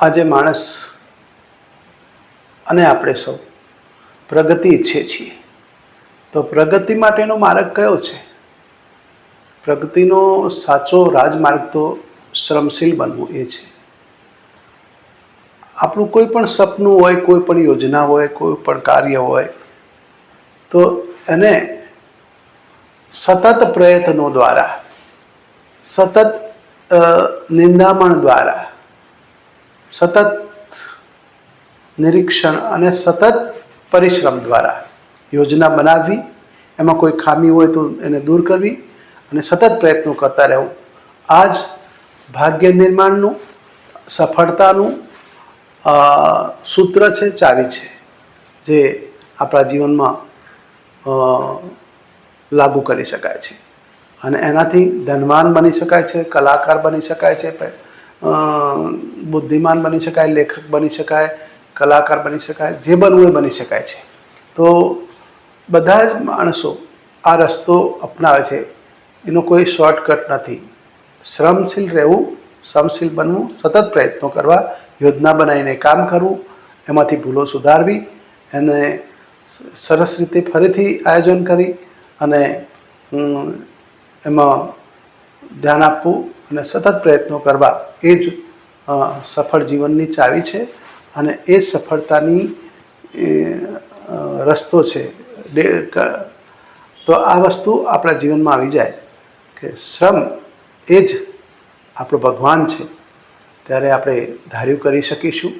આજે માણસ અને આપણે સૌ પ્રગતિ ઈચ્છીએ છીએ, તો પ્રગતિ માટેનો માર્ગ કયો છે? પ્રગતિનો સાચો રાજમાર્ગ તો શ્રમશીલ બનવું એ છે. આપણું કોઈ પણ સપનું હોય, કોઈ પણ યોજના હોય, કોઈ પણ કાર્ય હોય, તો એને સતત પ્રયત્નો દ્વારા, સતત નિંદામણ દ્વારા, સતત નિરીક્ષણ અને સતત પરિશ્રમ દ્વારા યોજના બનાવવી, એમાં કોઈ ખામી હોય તો એને દૂર કરવી અને સતત પ્રયત્નો કરતા રહેવું. આ જ ભાગ્ય નિર્માણનું, સફળતાનું સૂત્ર છે, ચાવી છે, જે આપણા જીવનમાં લાગુ કરી શકાય છે. અને એનાથી ધનવાન બની શકાય છે, કલાકાર બની શકાય છે, બુદ્ધિમાન બની શકાય, લેખક બની શકાય, કલાકાર બની શકાય, જે બનવું એ બની શકાય છે. તો બધા જ માણસો આ રસ્તો અપનાવે છે. એનો કોઈ શોર્ટકટ નથી. શ્રમશીલ રહેવું, શ્રમશીલ બનવું, સતત પ્રયત્નો કરવા, યોજના બનાવીને કામ કરવું, એમાંથી ભૂલો સુધારવી, એને સરસ રીતે ફરીથી આયોજન કરી અને એમાં ધ્યાન આપવું અને સતત પ્રયત્નો કરવા, એ જ સફળ જીવનની ચાવી છે. અને એ સફળતાની રસ્તો છે. તો આ વસ્તુ આપણા જીવનમાં આવી જાય કે શ્રમ એ જ આપણો ભગવાન છે, ત્યારે આપણે ધાર્યું કરી શકીશું,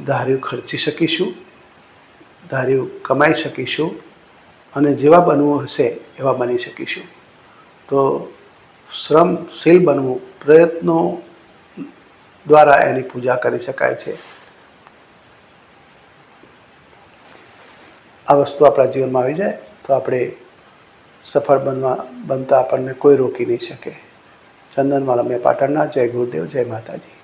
ધાર્યું ખર્ચી શકીશું, ધાર્યું કમાઈ શકીશું અને જેવા બનવું હશે એવા બની શકીશું. તો શ્રમશીલ બનવું, પ્રયત્નો દ્વારા એની પૂજા કરી શકાય છે. આ વસ્તુ આપણા જીવનમાં આવી જાય તો આપણે સફળ બનતા આપણને કોઈ રોકી નહીં શકે. ચંદનવાલા મેં પાટણના. જય ગુરુદેવ, જય માતાજી.